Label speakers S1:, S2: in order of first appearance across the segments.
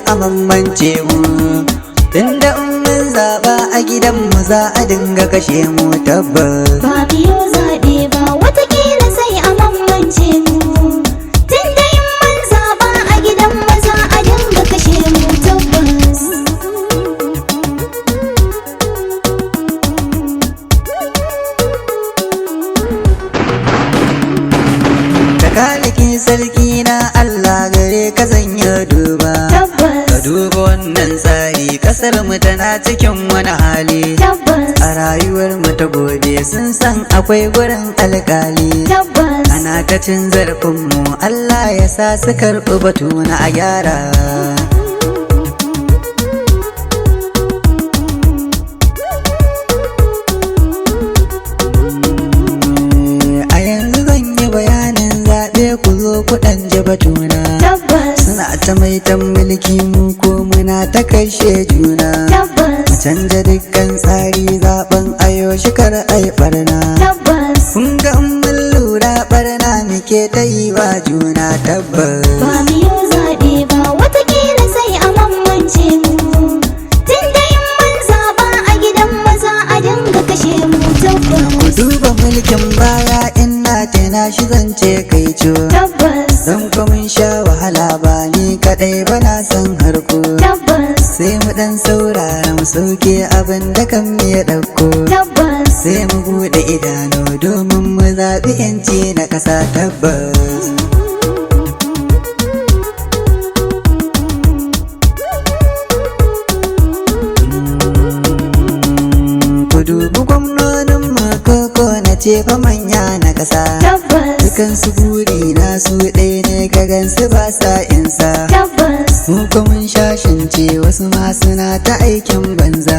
S1: a mamance mu. Tunda in mun zaɓa a gidanmu za a dinga kashe mu tabbas.
S2: Ba biyo zaɓe ba watakila sai a mamance mu. Tunda in mun zaɓa a gidanmu za a dinga kashe mu tabbas.
S1: Takalikin sarki na Allah gare ka zanya duba. Ka duba wannan tsari kasar mu tana cikin wani hali. A rayuwar mu ta gobe sun san akwai gurin alkali. Ana ta cin zarafin mu Allah ya sa su karɓi batu na a gyara. A yanzu zan yi bayanin zaɓe ku zo kuɗan ji batuna. Suna ta maitan mulki mu ko muna ta kashe juna. A canja dukkan tsari zaben ayo shikar ai barna. Kun ga mun lura barna muke ta yi wa juna tabbas.
S2: Ba biyo zaɓe ba watakila sai a mamance mu. Tunda in mun zaɓa a gidanmu za a dinga kashe mu tabbas.
S1: Ku duba mulkin baya ina tana shi zance kai co. Don mun sha wahala ba ni kaɗai ba na san harko. Sai mu ɗan saurara mu sauke abin da kan ya ɗauko. Sai mu buɗe idanu domin mu zaɓi 'yanci na ƙasa tabbas. Ku dubi gwamnonin makoko na ce fa manya na ƙasa. Dukansu buri na su ɗaya ne ka gansu ba sa insa. Mu mun shashance wasu ma suna ta aikin banza.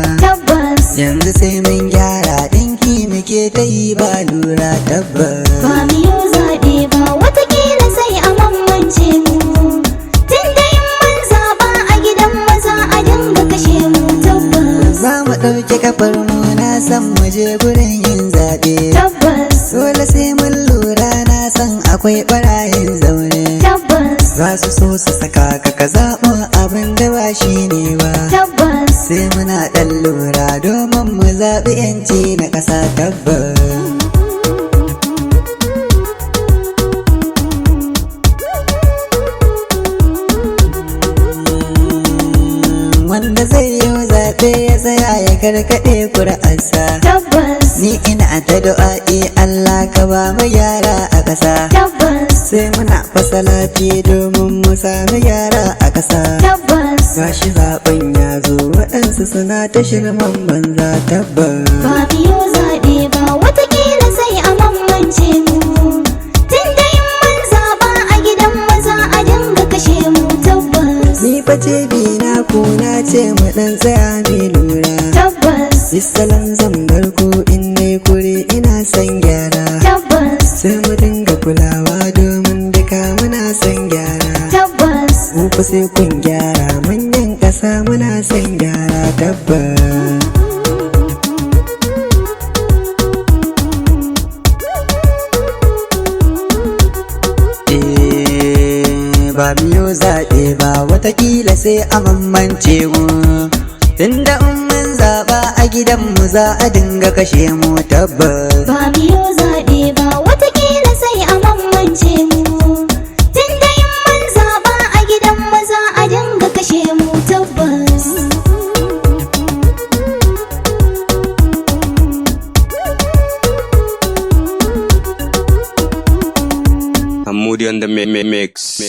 S1: Yanzu sai mun gyara ɗinki muke ta yi ba lura tabbas.
S2: Ba biyo zaɓe ba watakila sai a mamance mu. Tunda in mun zaɓa a gidanmu za a dinga kashe mu tabbas.
S1: Za mu ɗauki kafar mu na san mu je gurin yin zaɓe. Dole sai mun lura na san akwai ɓarayin zaune. Za su so su saka ka zaɓo abin da ba shi ne ba. Sai muna ɗan lura domin mu zaɓi 'yanci na ƙasa tabbas. Wanda zai yi zaɓe ya tsaya ya karkaɗe ƙuri'arsa. Ni ina ta du'a'i Allah ka ba mu gyara a ƙasa. Sai muna fasalati domin mu sami gyara a ƙasa. Gashi zaɓen ya zo waɗansu suna ta shirman banza tabbas.
S2: Ba biyo zaɓe ba watakila sai a mamance mu. Tunda in mun zaɓa a gidanmu za a dinga kashe mu tabbas.
S1: Ni face bina ko na ce mu ɗan tsaya mai lura. Bisalan zan bar ku in nai kure ina son gyara. Sai mu dinga kulawa domin duka muna son gyara. Mu fa sai kun gyara manyan ƙasa muna son gyara tabbas. Ba biyo zaɓe ba watakila sai a mamance mu. Tunda in mun zaɓa a gidanmu za a dinga kashe mu tabbas.
S2: Ba biyo zaɓe ba watakila sai a mamance mu. Tunda in mun zaɓa a gidanmu za a dinga kashe mu tabbas.
S3: Moody on the mix.